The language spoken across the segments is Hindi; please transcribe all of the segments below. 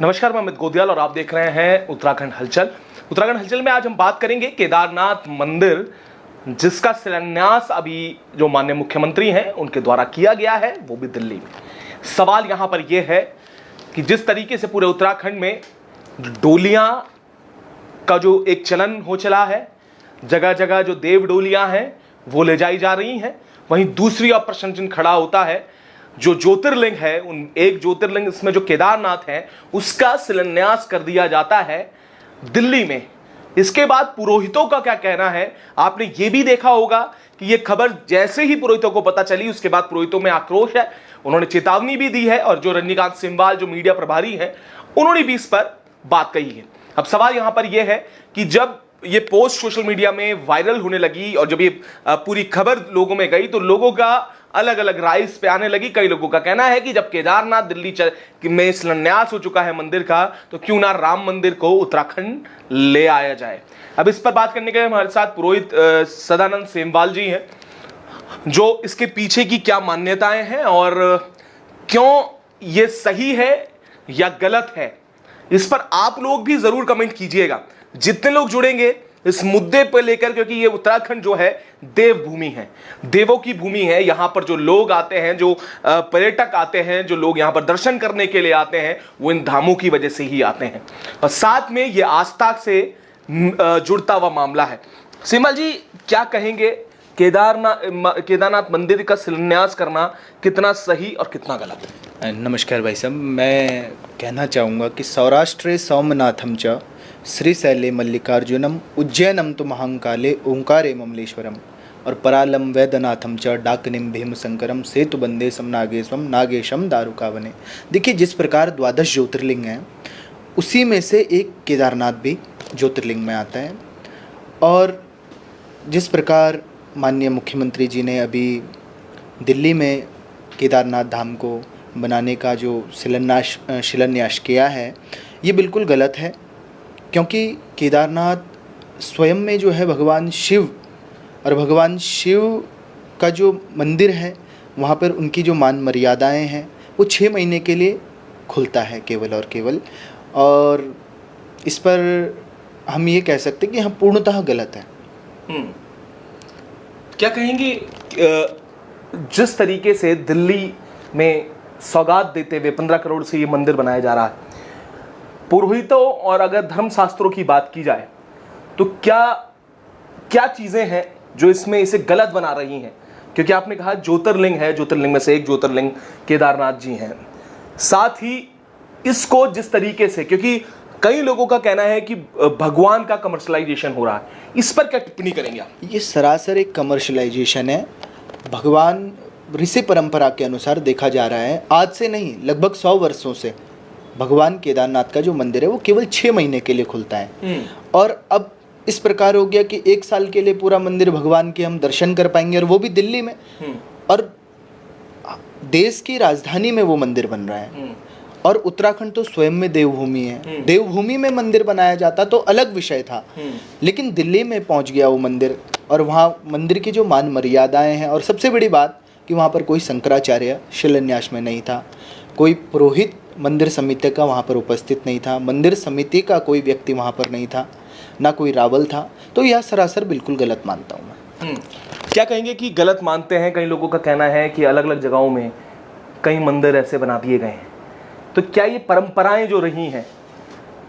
नमस्कार, मैं अमित गोदियाल और आप देख रहे हैं उत्तराखंड हलचल। उत्तराखंड हलचल में आज हम बात करेंगे केदारनाथ मंदिर, जिसका शिलान्यास अभी जो माननीय मुख्यमंत्री हैं उनके द्वारा किया गया है, वो भी दिल्ली में। सवाल यहां पर यह है कि जिस तरीके से पूरे उत्तराखंड में डोलियां का जो एक चलन हो चला है, जगह जगह जो देव डोलियां हैं वो ले जाई जा रही हैं, वहीं दूसरी ओर प्रश्न चिन्ह खड़ा होता है जो ज्योतिर्लिंग है, उन एक ज्योतिर्लिंग इसमें जो केदारनाथ है उसका शिलान्यास कर दिया जाता है दिल्ली में। इसके बाद पुरोहितों का क्या कहना है, आपने ये भी देखा होगा कि ये खबर जैसे ही पुरोहितों को पता चली उसके बाद पुरोहितों में आक्रोश है, उन्होंने चेतावनी भी दी है और जो रजनीकांत सिंहवाल जो मीडिया प्रभारी हैं उन्होंने भी इस पर बात कही है। अब सवाल यहां पर यह है कि जब ये पोस्ट सोशल मीडिया में वायरल होने लगी और जब ये पूरी खबर लोगों में गई तो लोगों का अलग अलग राय इस पे आने लगी। कई लोगों का कहना है कि जब केदारनाथ दिल्ली में शिलान्यास हो चुका है मंदिर का, तो क्यों ना राम मंदिर को उत्तराखंड ले आया जाए। अब इस पर बात करने के लिए हमारे साथ पुरोहित सदानंद सेमवाल जी हैं, जो इसके पीछे की क्या मान्यताएं हैं और क्यों ये सही है या गलत है, इस पर आप लोग भी जरूर कमेंट कीजिएगा। जितने लोग जुड़ेंगे इस मुद्दे पर लेकर, क्योंकि ये उत्तराखंड जो है देवभूमि है, देवों की भूमि है। यहाँ पर जो लोग आते हैं, जो पर्यटक आते हैं, जो लोग यहाँ पर दर्शन करने के लिए आते हैं, वो इन धामों की वजह से ही आते हैं और साथ में ये आस्था से जुड़ता हुआ मामला है। सिमल जी, क्या कहेंगे, केदारनाथ मंदिर का शिलान्यास करना कितना सही और कितना गलत है? नमस्कार भाई साहब, मैं कहना चाहूँगा कि सौराष्ट्रे सौमनाथम च श्रीशैले मल्लिकार्जुनम उज्जैनम तो महांकाले ओंकारे ममलेश्वरम और परालम वैद्यनाथम च डाकनिम भीमशंकरम सेतु बंदेशम नागेशम नागेशम दारुकावने। देखिए, जिस प्रकार 12 ज्योतिर्लिंग हैं उसी में से एक केदारनाथ भी ज्योतिर्लिंग में आता है। और जिस प्रकार माननीय मुख्यमंत्री जी ने अभी दिल्ली में केदारनाथ धाम को बनाने का जो शिलान्यास किया है, ये बिल्कुल गलत है, क्योंकि केदारनाथ स्वयं में जो है भगवान शिव, और भगवान शिव का जो मंदिर है वहाँ पर उनकी जो मान मर्यादाएं हैं वो 6 महीने के लिए खुलता है केवल और केवल। और इस पर हम ये कह सकते हैं कि हम पूर्णतः गलत है। क्या कहेंगे, जिस तरीके से दिल्ली में सौगात देते हुए 15 करोड़ से ये मंदिर बनाया जा रहा है, पुरोहितों और अगर धर्मशास्त्रों की बात की जाए तो क्या क्या चीज़ें हैं जो इसमें इसे गलत बना रही हैं? क्योंकि आपने कहा ज्योतिर्लिंग है, ज्योतिर्लिंग में से एक ज्योतिर्लिंग केदारनाथ जी हैं, साथ ही इसको जिस तरीके से, क्योंकि कई लोगों का कहना है कि भगवान का कमर्शलाइजेशन हो रहा है, इस पर क्या टिप्पणी करेंगे आप? ये सरासर एक कमर्शलाइजेशन है। भगवान ऋषि परंपरा के अनुसार देखा जा रहा है, आज से नहीं लगभग 100 वर्षों से भगवान केदारनाथ का जो मंदिर है वो केवल 6 महीने के लिए खुलता है। और अब इस प्रकार हो गया कि 1 साल के लिए पूरा मंदिर भगवान के हम दर्शन कर पाएंगे, और वो भी दिल्ली में। और देश की राजधानी में वो मंदिर बन रहा है। और उत्तराखंड तो स्वयं में देवभूमि है, देवभूमि में मंदिर बनाया जाता तो अलग विषय था, लेकिन दिल्ली में पहुंच गया वो मंदिर, और वहाँ मंदिर की जो मान मर्यादाएं हैं, और सबसे बड़ी बात कि वहाँ पर कोई शंकराचार्य शिलान्यास में नहीं था, कोई पुरोहित मंदिर समिति का वहाँ पर उपस्थित नहीं था, मंदिर समिति का कोई व्यक्ति वहाँ पर नहीं था, ना कोई रावल था। तो यह सरासर बिल्कुल गलत मानता हूँ मैं। क्या कहेंगे कि गलत मानते हैं? कई लोगों का कहना है कि अलग अलग जगहों में कई मंदिर ऐसे बना दिए गए हैं, तो क्या ये परंपराएं जो रही हैं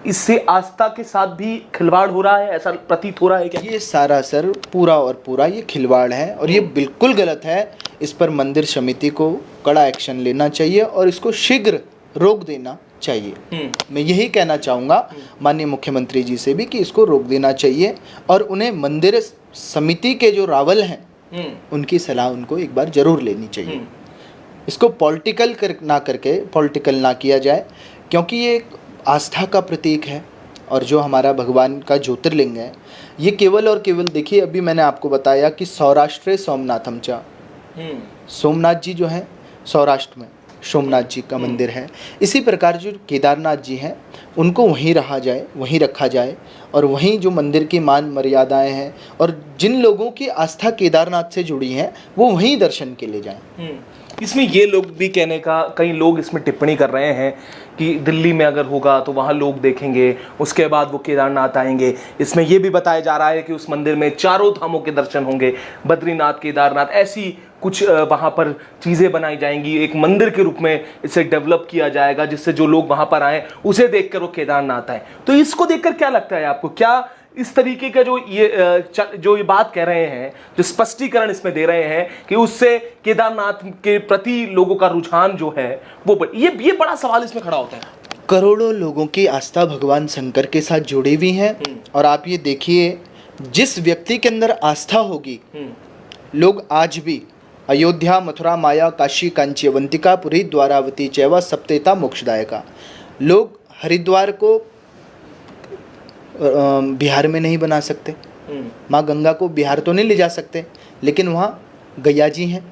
इससे आस्था के साथ भी खिलवाड़ हो रहा है, ऐसा प्रतीत हो रहा है क्या? ये सरासर पूरा और पूरा ये खिलवाड़ है और ये बिल्कुल गलत है। इस पर मंदिर समिति को कड़ा एक्शन लेना चाहिए और इसको शीघ्र रोक देना चाहिए। मैं यही कहना चाहूँगा माननीय मुख्यमंत्री जी से भी कि इसको रोक देना चाहिए, और उन्हें मंदिर समिति के जो रावल हैं उनकी सलाह उनको एक बार जरूर लेनी चाहिए। इसको पॉलिटिकल ना किया जाए, क्योंकि ये एक आस्था का प्रतीक है, और जो हमारा भगवान का ज्योतिर्लिंग है ये केवल और केवल, देखिए अभी मैंने आपको बताया कि सौराष्ट्रे सोमनाथम चा, सोमनाथ जी जो हैं सौराष्ट्र में सोमनाथ जी का मंदिर है। इसी प्रकार जो केदारनाथ जी हैं उनको वहीं रहा जाए, वहीं रखा जाए, और वहीं जो मंदिर की मान मर्यादाएं हैं और जिन लोगों की आस्था केदारनाथ से जुड़ी हैं वो वहीं दर्शन के लिए जाएं। इसमें ये लोग भी कहने का, कई लोग इसमें टिप्पणी कर रहे हैं कि दिल्ली में अगर होगा तो वहाँ लोग देखेंगे, उसके बाद वो केदारनाथ आएंगे। इसमें ये भी बताया जा रहा है कि उस मंदिर में चारों धामों के दर्शन होंगे, बद्रीनाथ, केदारनाथ, ऐसी कुछ वहाँ पर चीज़ें बनाई जाएंगी, एक मंदिर के रूप में इसे डेवलप किया जाएगा, जिससे जो लोग वहाँ पर आए उसे देखकर वो केदारनाथ आए। तो इसको देखकर क्या लगता है आपको, क्या इस तरीके का जो ये बात कह रहे हैं, जो स्पष्टीकरण इसमें दे रहे हैं कि उससे केदारनाथ के प्रति लोगों का रुझान जो है वो ये बड़ा सवाल इसमें खड़ा होता है। करोड़ों लोगों की आस्था भगवान शंकर के साथ जुड़ी हुई है। और आप ये देखिए, जिस व्यक्ति के अंदर आस्था होगी, लोग आज भी अयोध्या, मथुरा, माया, काशी, कांची, अवंतिका, पुरी, द्वारावती चैवा सप्तेता मोक्षदायका, लोग हरिद्वार को बिहार में नहीं बना सकते, माँ गंगा को बिहार तो नहीं ले जा सकते, लेकिन वहाँ गैया जी हैं।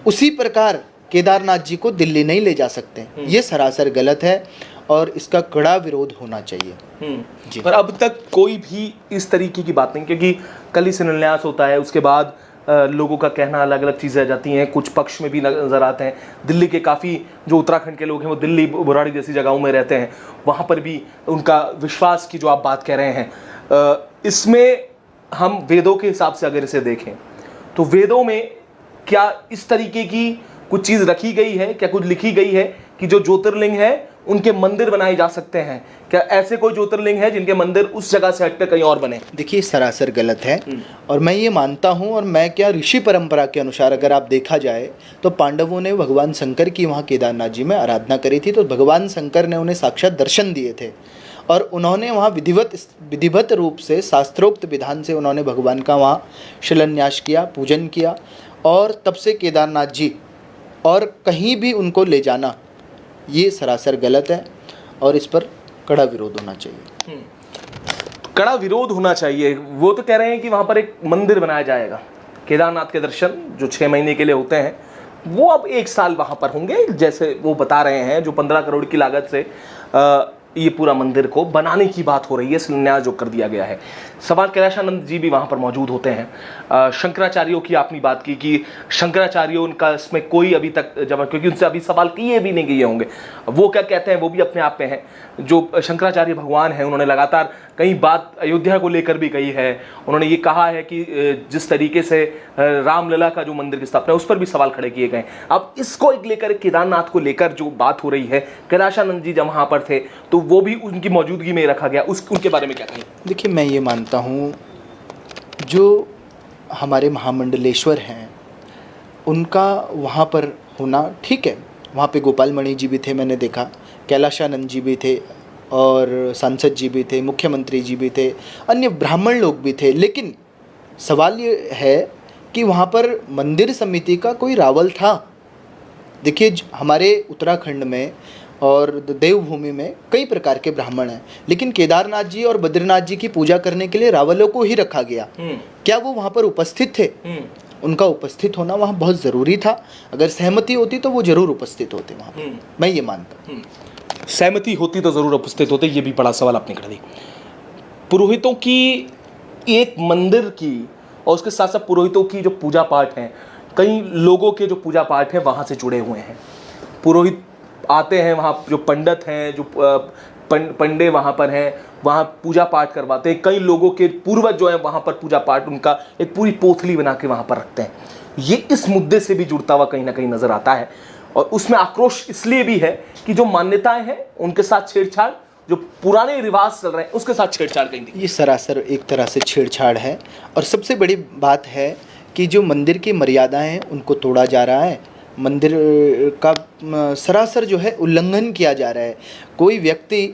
उसी प्रकार केदारनाथ जी को दिल्ली नहीं ले जा सकते। ये सरासर गलत है और इसका कड़ा विरोध होना चाहिए जी। पर अब तक कोई भी इस तरीके की बात नहीं, क्योंकि कल ही शिलान्यास होता है, उसके बाद लोगों का कहना अलग अलग चीज़ें आ जाती हैं, कुछ पक्ष में भी नज़र आते हैं। दिल्ली के काफ़ी जो उत्तराखंड के लोग हैं वो दिल्ली, बुराड़ी जैसी जगहों में रहते हैं, वहाँ पर भी उनका विश्वास की जो आप बात कह रहे हैं, इसमें हम वेदों के हिसाब से अगर इसे देखें तो वेदों में क्या इस तरीके की कुछ चीज़ रखी गई है, क्या कुछ लिखी गई है कि जो ज्योतिर्लिंग है उनके मंदिर बनाए जा सकते हैं? क्या ऐसे कोई ज्योतिर्लिंग है जिनके मंदिर उस जगह से हटकर कहीं और बने? देखिए, सरासर गलत है। और मैं ये मानता हूँ, और मैं क्या, ऋषि परंपरा के अनुसार अगर आप देखा जाए तो पांडवों ने भगवान शंकर की वहाँ केदारनाथ जी में आराधना करी थी, तो भगवान शंकर ने उन्हें साक्षात दर्शन दिए थे और उन्होंने वहाँ विधिवत रूप से शास्त्रोक्त विधान से उन्होंने भगवान का वहाँ शिलान्यास किया, पूजन किया। और तब से केदारनाथ जी और कहीं भी उनको ले जाना ये सरासर गलत है और इस पर कड़ा विरोध होना चाहिए। कड़ा विरोध होना चाहिए। वो तो कह रहे हैं कि वहाँ पर एक मंदिर बनाया जाएगा, केदारनाथ के दर्शन जो 6 महीने के लिए होते हैं वो अब 1 साल वहाँ पर होंगे, जैसे वो बता रहे हैं, जो 15 करोड़ की लागत से ये पूरा मंदिर को बनाने की बात हो रही है, शिलान्यास जो कर दिया गया है। सवाल कैलाशानंद जी भी वहाँ पर मौजूद होते हैं। शंकराचार्यों की आपने बात की कि शंकराचार्यों उनका इसमें कोई अभी तक जमा, क्योंकि उनसे अभी सवाल किए भी नहीं गए होंगे, वो क्या कहते हैं वो भी अपने आप में है। जो शंकराचार्य भगवान हैं उन्होंने लगातार कई बात अयोध्या को लेकर भी कही है। उन्होंने ये कहा है कि जिस तरीके से रामलला का जो मंदिर की स्थापना है उस पर भी सवाल खड़े किए गए। अब इसको लेकर, केदारनाथ को लेकर जो बात हो रही है, कैलाशानंद जी जब वहाँ पर थे तो वो भी उनकी मौजूदगी में रखा गया, उनके बारे में क्या कहें? देखिए, मैं ये मानता हूँ जो हमारे महामंडलेश्वर हैं उनका वहाँ पर होना ठीक है। वहाँ पे गोपाल मणि जी भी थे, मैंने देखा, कैलाशानंद जी भी थे और सांसद जी भी थे, मुख्यमंत्री जी भी थे, अन्य ब्राह्मण लोग भी थे। लेकिन सवाल ये है कि वहाँ पर मंदिर समिति का कोई रावल था। देखिए, हमारे उत्तराखंड में और देवभूमि में कई प्रकार के ब्राह्मण हैं, लेकिन केदारनाथ जी और बद्रीनाथ जी की पूजा करने के लिए रावलों को ही रखा गया। क्या वो वहाँ पर उपस्थित थे? उनका उपस्थित होना वहाँ बहुत ज़रूरी था। अगर सहमति होती तो वो ज़रूर उपस्थित होते वहाँ पर, मैं ये मानता हूँ। सहमति होती तो ज़रूर उपस्थित होते, ये भी बड़ा सवाल आपने कर दी। पुरोहितों की एक मंदिर की और उसके साथ साथ पुरोहितों की जो पूजा पाठ हैं, कई लोगों के जो पूजा पाठ हैं वहाँ से जुड़े हुए हैं। पुरोहित आते हैं वहाँ, जो पंडित हैं, जो पंडे वहाँ पर हैं, वहाँ पूजा पाठ करवाते हैं। कई लोगों के पूर्वज जो हैं वहाँ पर पूजा पाठ, उनका एक पूरी पोथली बना के वहाँ पर रखते हैं। ये इस मुद्दे से भी जुड़ता हुआ कहीं ना कहीं नजर आता है और उसमें आक्रोश इसलिए भी है कि जो मान्यताएं हैं उनके साथ छेड़छाड़, जो पुराने रिवाज चल रहे हैं उसके साथ छेड़छाड़ कहीं दिखती है। ये सरासर एक तरह से छेड़छाड़ है और सबसे बड़ी बात है कि जो मंदिर की मर्यादाएं हैं उनको तोड़ा जा रहा है, मंदिर का सरासर जो है उल्लंघन किया जा रहा है। कोई व्यक्ति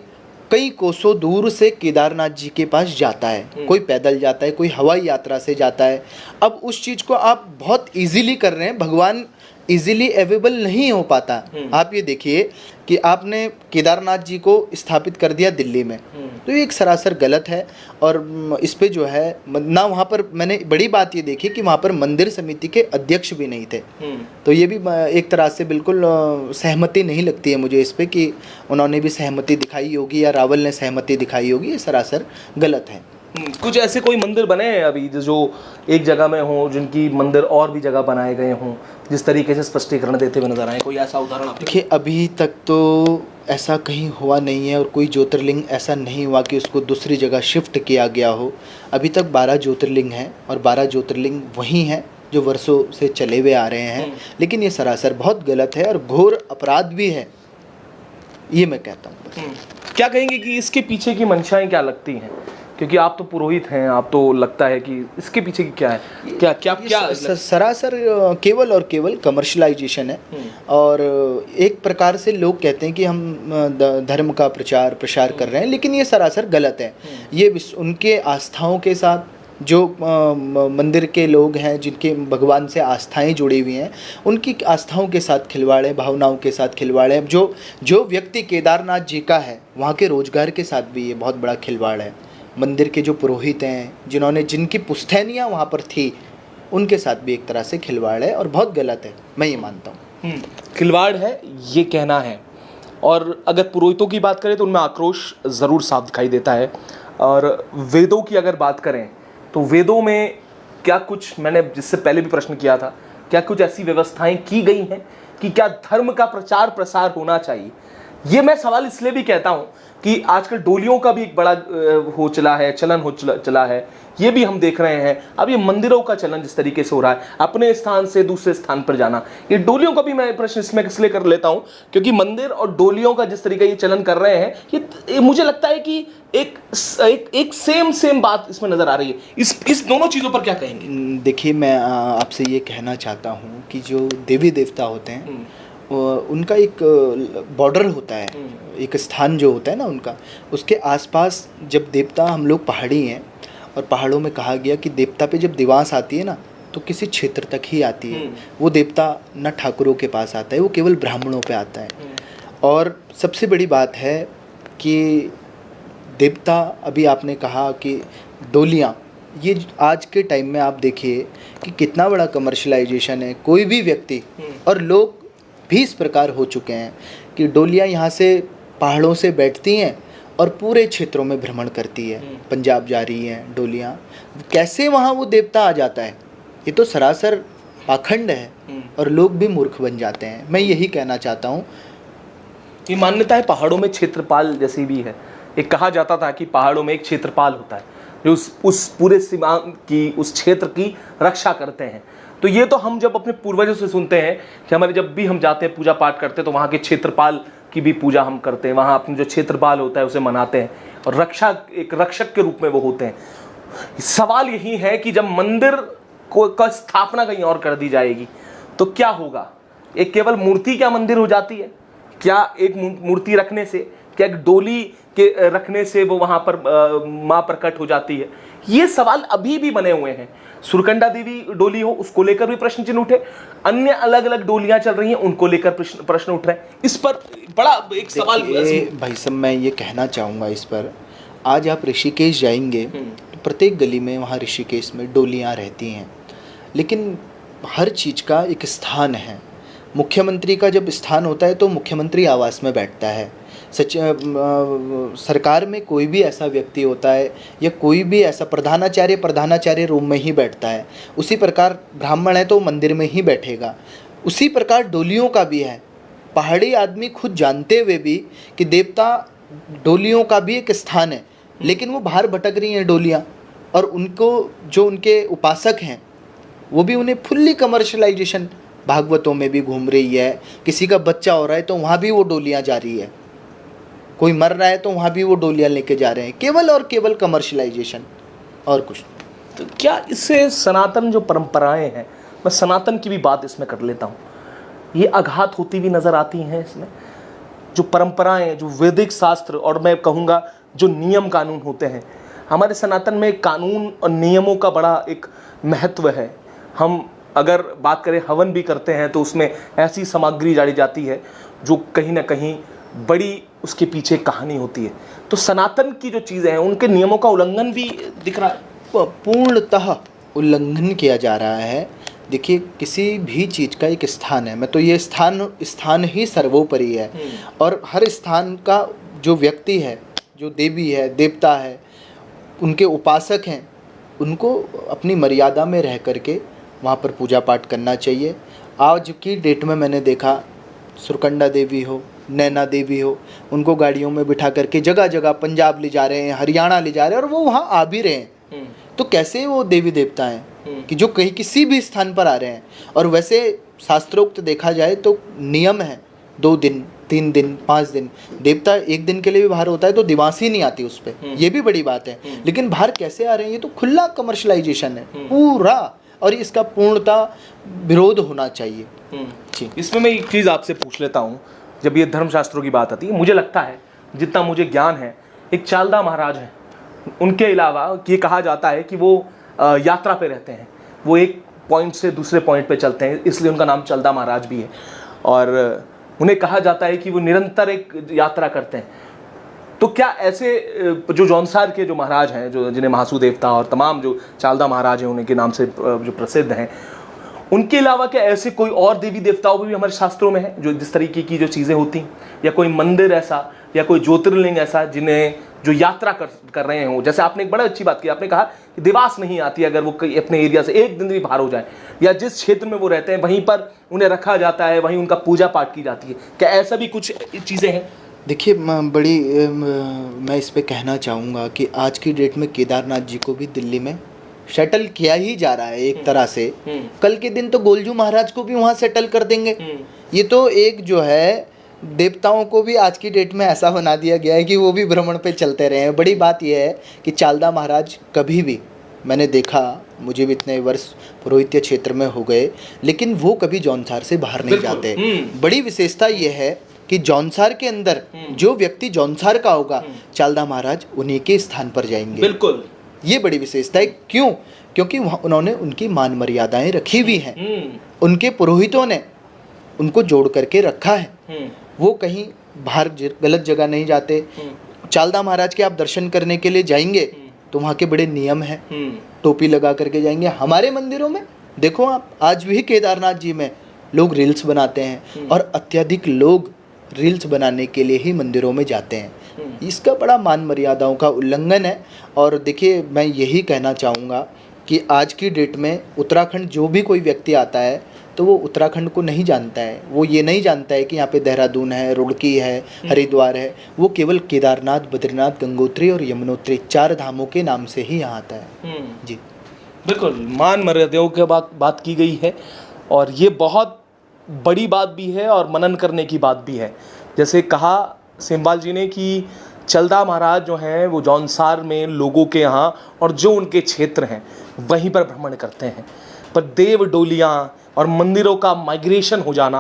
कई कोसों दूर से केदारनाथ जी के पास जाता है, कोई पैदल जाता है, कोई हवाई यात्रा से जाता है। अब उस चीज़ को आप बहुत इजीली कर रहे हैं, भगवान इजीली अवेलेबल नहीं हो पाता। आप ये देखिए कि आपने केदारनाथ जी को स्थापित कर दिया दिल्ली में, तो ये एक सरासर गलत है। और इस पे जो है ना, वहाँ पर मैंने बड़ी बात ये देखी कि वहाँ पर मंदिर समिति के अध्यक्ष भी नहीं थे। तो ये भी एक तरह से बिल्कुल सहमति नहीं लगती है मुझे इस पे कि उन्होंने भी सहमति दिखाई होगी या रावल ने सहमति दिखाई होगी। ये सरासर गलत है। कुछ ऐसे कोई मंदिर बने हैं अभी जो एक जगह में हो, जिनकी मंदिर और भी जगह बनाए गए हों, जिस तरीके से स्पष्टीकरण देते हुए नजर आए? कोई ऐसा उदाहरण आपके? देखिए, अभी तक तो ऐसा कहीं हुआ नहीं है और कोई ज्योतिर्लिंग ऐसा नहीं हुआ कि उसको दूसरी जगह शिफ्ट किया गया हो। अभी तक 12 ज्योतिर्लिंग हैं और 12 ज्योतिर्लिंग वही हैं जो वर्षों से चले हुए आ रहे हैं। लेकिन ये सरासर बहुत गलत है और घोर अपराध भी है, ये मैं कहता हूँ बस। क्या कहेंगे कि इसके पीछे की मंशाएं क्या लगती हैं? क्योंकि आप तो पुरोहित हैं, आप तो लगता है कि इसके पीछे की क्या है, क्या क्या क्या सरासर केवल और केवल कमर्शलाइजेशन है। और एक प्रकार से लोग कहते हैं कि हम धर्म का प्रचार प्रसार कर रहे हैं, लेकिन ये सरासर गलत है। ये उनके आस्थाओं के साथ जो मंदिर के लोग हैं, जिनके भगवान से आस्थाएं जुड़ी हुई हैं, उनकी आस्थाओं के साथ खिलवाड़ है, भावनाओं के साथ खिलवाड़ है। जो व्यक्ति केदारनाथ जी का है, वहाँ के रोजगार के साथ भी ये बहुत बड़ा खिलवाड़ है। मंदिर के जो पुरोहित हैं, जिनकी पुश्तैनियाँ वहाँ पर थी, उनके साथ भी एक तरह से खिलवाड़ है और बहुत गलत है, मैं ये मानता हूँ। खिलवाड़ है, ये कहना है। और अगर पुरोहितों की बात करें तो उनमें आक्रोश ज़रूर साफ दिखाई देता है। और वेदों की अगर बात करें तो वेदों में क्या कुछ, मैंने जिससे पहले भी प्रश्न किया था, क्या कुछ ऐसी व्यवस्थाएं की गई हैं कि क्या धर्म का प्रचार प्रसार होना चाहिए? ये मैं सवाल इसलिए भी कहता हूं कि आजकल डोलियों का भी एक बड़ा हो चला है, चलन हो चला है, ये भी हम देख रहे हैं। अब ये मंदिरों का चलन जिस तरीके से हो रहा है, अपने स्थान से दूसरे स्थान पर जाना, ये डोलियों का भी मैं प्रश्न इसमें इसलिए कर लेता हूं क्योंकि मंदिर और डोलियों का जिस तरीके ये चलन कर रहे हैं, ये मुझे लगता है कि एक सेम बात इसमें नजर आ रही है। इस दोनों चीजों पर क्या कहेंगे? देखिए, मैं आपसे ये कहना चाहता हूँ कि जो देवी देवता होते हैं, उनका एक बॉर्डर होता है, एक स्थान जो होता है ना उनका, उसके आसपास जब देवता, हम लोग पहाड़ी हैं और पहाड़ों में कहा गया कि देवता पे जब दिवास आती है ना, तो किसी क्षेत्र तक ही आती है। वो देवता न ठाकुरों के पास आता है, वो केवल ब्राह्मणों पे आता है। और सबसे बड़ी बात है कि देवता, अभी आपने कहा कि डोलियाँ, ये आज के टाइम में आप देखिए कि कितना बड़ा कमर्शलाइजेशन है। कोई भी व्यक्ति, और लोग भी इस प्रकार हो चुके हैं कि डोलियाँ यहाँ से पहाड़ों से बैठती हैं और पूरे क्षेत्रों में भ्रमण करती है। पंजाब जा रही हैं डोलियाँ, कैसे वहाँ वो देवता आ जाता है? ये तो सरासर पाखंड है और लोग भी मूर्ख बन जाते हैं। मैं यही कहना चाहता हूँ। ये मान्यता है पहाड़ों में क्षेत्रपाल जैसी भी है। एक कहा जाता था कि पहाड़ों में एक क्षेत्रपाल होता है जो उस पूरे सीमा की, उस क्षेत्र की रक्षा करते हैं। तो ये तो हम जब अपने पूर्वजों से सुनते हैं कि हमारे जब भी हम जाते हैं पूजा पाठ करते हैं तो वहाँ के क्षेत्रपाल की भी पूजा हम करते हैं, वहाँ अपने जो क्षेत्रपाल होता है उसे मनाते हैं और एक रक्षक के रूप में वो होते हैं। सवाल यही है कि जब मंदिर का स्थापना कहीं और कर दी जाएगी तो क्या होगा? एक केवल मूर्ति क्या मंदिर हो जाती है? क्या एक मूर्ति रखने से, क्या एक डोली के रखने से वो वहाँ पर माँ प्रकट हो जाती है? ये सवाल अभी भी बने हुए हैं। सुरकंडा देवी डोली हो, उसको लेकर भी प्रश्न चिन्ह उठे, अन्य अलग अलग डोलियां चल रही हैं, उनको लेकर प्रश्न उठ रहे हैं। इस पर बड़ा एक सवाल भाई साहब, मैं ये कहना चाहूँगा इस पर, आज आप ऋषिकेश जाएंगे तो प्रत्येक गली में वहाँ ऋषिकेश में डोलियाँ रहती हैं, लेकिन हर चीज़ का एक स्थान है। मुख्यमंत्री का जब स्थान होता है तो मुख्यमंत्री आवास में बैठता है। सरकार में कोई भी ऐसा व्यक्ति होता है या कोई भी ऐसा प्रधानाचार्य रूम में ही बैठता है। उसी प्रकार ब्राह्मण है तो मंदिर में ही बैठेगा। उसी प्रकार डोलियों का भी है। पहाड़ी आदमी खुद जानते हुए भी कि देवता डोलियों का भी एक स्थान है, लेकिन वो बाहर भटक रही हैं डोलियाँ, और उनको जो उनके उपासक हैं वो भी उन्हें फुल्ली कमर्शलाइजेशन, भागवतों में भी घूम रही है। किसी का बच्चा हो रहा है तो वहाँ भी वो डोलियाँ जा रही है, कोई मर रहा है तो वहाँ भी वो डोलियाँ लेके जा रहे हैं। केवल और केवल कमर्शलाइजेशन, और कुछ। तो क्या इससे सनातन जो परंपराएं हैं, मैं सनातन की भी बात इसमें कर लेता हूँ, ये आघात होती भी नज़र आती हैं इसमें? जो परंपराएं, जो वैदिक शास्त्र और मैं कहूँगा जो नियम कानून होते हैं, हमारे सनातन में कानून और नियमों का बड़ा एक महत्व है। हम अगर बात करें हवन भी करते हैं तो उसमें ऐसी सामग्री डाली जाती है जो कहीं ना कहीं बड़ी उसके पीछे कहानी होती है। तो सनातन की जो चीज़ें हैं उनके नियमों का उल्लंघन भी दिख रहा है, पूर्णतः उल्लंघन किया जा रहा है। देखिए, किसी भी चीज़ का एक स्थान है, मैं तो ये स्थान ही सर्वोपरि है। और हर स्थान का जो व्यक्ति है, जो देवी है, देवता है, उनके उपासक हैं उनको अपनी मर्यादा में रह करके वहाँ पर पूजा पाठ करना चाहिए। आज की डेट में मैंने देखा सुरकंडा देवी हो, नैना देवी हो, उनको गाड़ियों में बिठा करके जगह जगह पंजाब ले जा रहे हैं, हरियाणा ले जा रहे हैं, और वो वहाँ आ भी रहे हैं। तो कैसे वो देवी देवता हैं कि जो कहीं किसी भी स्थान पर आ रहे हैं। और वैसे शास्त्रोक्त देखा जाए तो नियम है 2 दिन 3 दिन 5 दिन। देवता एक दिन के लिए भी बाहर होता है तो दिवासी नहीं आती उस पर, ये भी बड़ी बात है। लेकिन बाहर कैसे आ रहे हैं, ये तो खुला कमर्शलाइजेशन है पूरा, और इसका पूर्णता विरोध होना चाहिए। जी, इसमें मैं एक चीज़ आपसे पूछ लेता हूँ, जब ये धर्मशास्त्रों की बात आती है, मुझे लगता है जितना मुझे ज्ञान है, एक चालदा महाराज हैं, उनके अलावा ये कहा जाता है कि वो यात्रा पे रहते हैं, वो एक पॉइंट से दूसरे पॉइंट पे चलते हैं, इसलिए उनका नाम चालदा महाराज भी है। और उन्हें कहा जाता है कि वो निरंतर एक यात्रा करते हैं। तो क्या ऐसे जो जौनसार के जो महाराज हैं, जो जिन्हें महासू देवता और तमाम जो चालदा महाराज हैं उनके नाम से जो प्रसिद्ध हैं, उनके अलावा क्या ऐसे कोई और देवी देवताओं भी हमारे शास्त्रों में है जो जिस तरीके की जो चीज़ें होती हैं, या कोई मंदिर ऐसा या कोई ज्योतिर्लिंग ऐसा जिन्हें जो यात्रा कर रहे हों? जैसे आपने एक बड़ा अच्छी बात की, आपने कहा कि दिवास नहीं आती अगर वो अपने एरिया से एक दिन भी बाहर हो जाए, या जिस क्षेत्र में वो रहते हैं वहीं पर उन्हें रखा जाता है, वहीं उनका पूजा पाठ की जाती है। क्या ऐसा भी कुछ चीज़ें हैं? देखिए मैं इस पे कहना चाहूँगा कि आज की डेट में केदारनाथ जी को भी दिल्ली में सेटल किया ही जा रहा है एक तरह से। कल के दिन तो गोलजू महाराज को भी वहाँ सेटल कर देंगे। ये तो एक जो है देवताओं को भी आज की डेट में ऐसा बना दिया गया है कि वो भी भ्रमण पे चलते रहे हैं। बड़ी बात यह है कि चालदा महाराज कभी भी, मैंने देखा, मुझे भी इतने वर्ष पुरोहित्य क्षेत्र में हो गए, लेकिन वो कभी जौनसार से बाहर नहीं जाते। बड़ी विशेषता यह है कि जौनसार के अंदर जो व्यक्ति जौनसार का होगा, चालदा महाराज उन्हीं के स्थान पर जाएंगे। बिल्कुल, ये बड़ी विशेषता है। क्यों? क्योंकि उन्होंने उनकी मान मर्यादाएं रखी हुई हैं। उनके पुरोहितों ने उनको जोड़ करके रखा है। वो कहीं बाहर गलत जगह नहीं जाते। चालदा महाराज के आप दर्शन करने के लिए जाएंगे तो वहाँ के बड़े नियम हैं, टोपी लगा करके जाएंगे। हमारे मंदिरों में देखो आप, आज भी केदारनाथ जी में लोग रील्स बनाते हैं, और अत्यधिक लोग रील्स बनाने के लिए ही मंदिरों में जाते हैं। इसका बड़ा मान मर्यादाओं का उल्लंघन है। और देखिए, मैं यही कहना चाहूँगा कि आज की डेट में उत्तराखंड जो भी कोई व्यक्ति आता है तो वो उत्तराखंड को नहीं जानता है। वो ये नहीं जानता है कि यहाँ पे देहरादून है, रुड़की है, हरिद्वार है। वो केवल केदारनाथ, बद्रीनाथ, गंगोत्री और यमुनोत्री 4 धामों के नाम से ही यहाँ आता है। जी बिल्कुल, मान मर्यादाओं की बात की गई है, और ये बहुत बड़ी बात भी है और मनन करने की बात भी है। जैसे कहा सेमवाल जी ने कि चालदा महाराज जो हैं वो जौनसार में लोगों के यहाँ और जो उनके क्षेत्र हैं वहीं पर भ्रमण करते हैं, पर देव डोलियाँ और मंदिरों का माइग्रेशन हो जाना,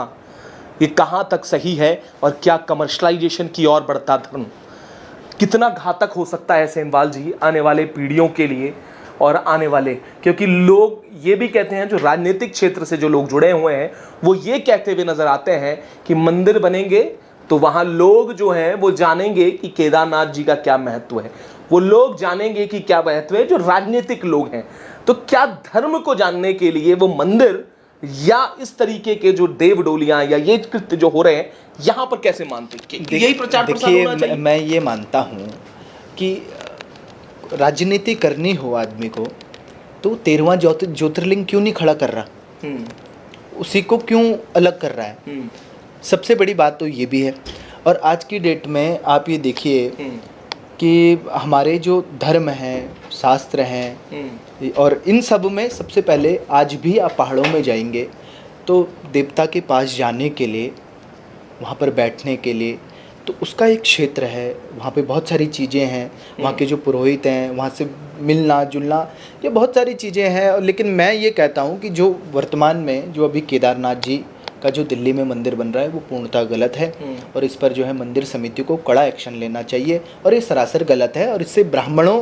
ये कहाँ तक सही है, और क्या कमर्शलाइजेशन की ओर बढ़ता धर्म कितना घातक हो सकता है सेमवाल जी आने वाले पीढ़ियों के लिए और आने वाले? क्योंकि लोग ये भी कहते हैं, जो राजनीतिक क्षेत्र से जो लोग जुड़े हुए हैं वो ये कहते हुए नजर आते हैं कि मंदिर बनेंगे तो वहाँ लोग जो हैं वो जानेंगे कि केदारनाथ जी का क्या महत्व है, वो लोग जानेंगे कि क्या महत्व है, जो राजनीतिक लोग हैं। तो क्या धर्म को जानने के लिए वो मंदिर या इस तरीके के जो देव डोलियां या ये कृत्य जो हो रहे हैं यहाँ पर कैसे मानते? यही प्रचार प्रसार होना चाहिए। मैं ये मानता हूँ कि राजनीति करनी हो आदमी को तो 13वां ज्योतिर्लिंग क्यों नहीं खड़ा कर रहा, उसी को क्यों अलग कर रहा है? सबसे बड़ी बात तो ये भी है। और आज की डेट में आप ये देखिए कि हमारे जो धर्म हैं, शास्त्र हैं, और इन सब में सबसे पहले आज भी आप पहाड़ों में जाएंगे तो देवता के पास जाने के लिए, वहाँ पर बैठने के लिए, तो उसका एक क्षेत्र है, वहाँ पे बहुत सारी चीज़ें हैं, वहाँ के जो पुरोहित हैं, वहाँ से मिलना जुलना, ये बहुत सारी चीज़ें हैं। लेकिन मैं ये कहता हूँ कि जो वर्तमान में जो अभी केदारनाथ जी का जो दिल्ली में मंदिर बन रहा है वो पूर्णतः गलत है, और इस पर जो है मंदिर समिति को कड़ा एक्शन लेना चाहिए, और ये सरासर गलत है, और इससे ब्राह्मणों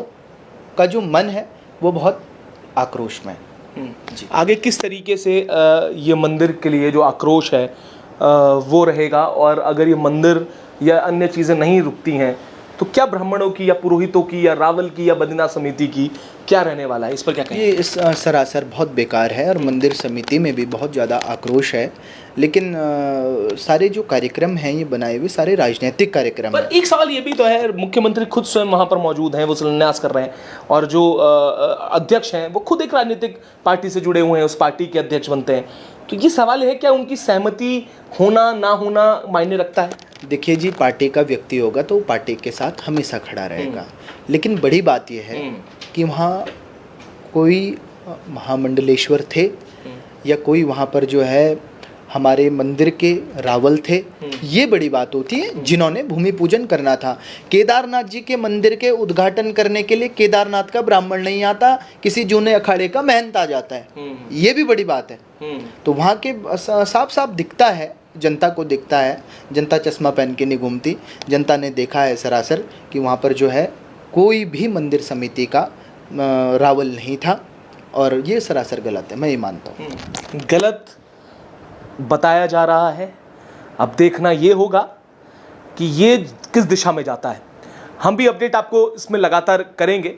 का जो मन है वो बहुत आक्रोश में जी। आगे किस तरीके से ये मंदिर के लिए जो आक्रोश है वो रहेगा, और अगर ये मंदिर या अन्य चीज़ें नहीं रुकती हैं तो क्या ब्राह्मणों की या पुरोहितों की या रावल की या बद्रीनाथ समिति की क्या रहने वाला है, इस पर क्या कहें? ये सरासर बहुत बेकार है और मंदिर समिति में भी बहुत ज़्यादा आक्रोश है। लेकिन सारे जो कार्यक्रम हैं ये बनाए हुए सारे राजनीतिक कार्यक्रम पर हैं। एक सवाल ये भी तो है, मुख्यमंत्री खुद स्वयं वहां पर मौजूद हैं, वो शिलान्यास कर रहे हैं, और जो अध्यक्ष हैं वो खुद एक राजनीतिक पार्टी से जुड़े हुए हैं, उस पार्टी के अध्यक्ष बनते हैं। तो ये सवाल है, क्या उनकी सहमति होना ना होना मायने रखता है? देखिए जी, पार्टी का व्यक्ति होगा तो वो पार्टी के साथ हमेशा खड़ा रहेगा। लेकिन बड़ी बात यह है कि वहाँ कोई महामंडलेश्वर थे या कोई वहाँ पर जो है हमारे मंदिर के रावल थे, ये बड़ी बात होती है, जिन्होंने भूमि पूजन करना था। केदारनाथ जी के मंदिर के उद्घाटन करने के लिए केदारनाथ का ब्राह्मण नहीं आता, किसी जूने अखाड़े का महंत आ जाता है, ये भी बड़ी बात है। तो वहाँ के साफ साफ दिखता है, जनता को दिखता है, जनता चश्मा पहन के नहीं घूमती, जनता ने देखा है सरासर कि वहाँ पर जो है कोई भी मंदिर समिति का रावल नहीं था, और ये सरासर गलत है, मैं ये मानता हूँ। गलत बताया जा रहा है। अब देखना ये होगा कि ये किस दिशा में जाता है। हम भी अपडेट आपको इसमें लगातार करेंगे,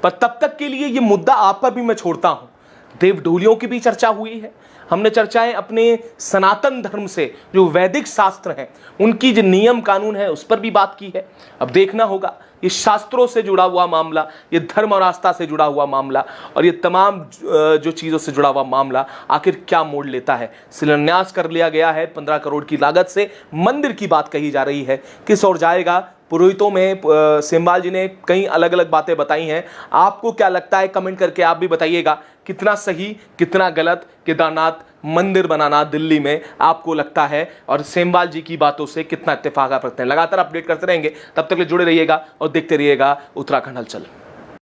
पर तब तक के लिए ये मुद्दा आप पर भी मैं छोड़ता हूँ। देव डोलियों की भी चर्चा हुई है, हमने चर्चाएं अपने सनातन धर्म से जो वैदिक शास्त्र हैं उनकी जो नियम कानून है उस पर भी बात की है। अब देखना होगा ये शास्त्रों से जुड़ा हुआ मामला, ये धर्म और आस्था से जुड़ा हुआ मामला और ये तमाम जो चीज़ों से जुड़ा हुआ मामला आखिर क्या मोड़ लेता है। शिलान्यास कर लिया गया है 15 करोड़ की लागत से, मंदिर की बात कही जा रही है, किस ओर जाएगा? पुरोहितों में सेमवाल जी ने कई अलग अलग बातें बताई हैं। आपको क्या लगता है, कमेंट करके आप भी बताइएगा, कितना सही कितना गलत केदारनाथ मंदिर बनाना दिल्ली में आपको लगता है, और सेमवाल जी की बातों से कितना इत्तेफाक आप रखते हैं। लगातार अपडेट करते रहेंगे, तब तक के लिए जुड़े रहिएगा और देखते रहिएगा उत्तराखंड हलचल।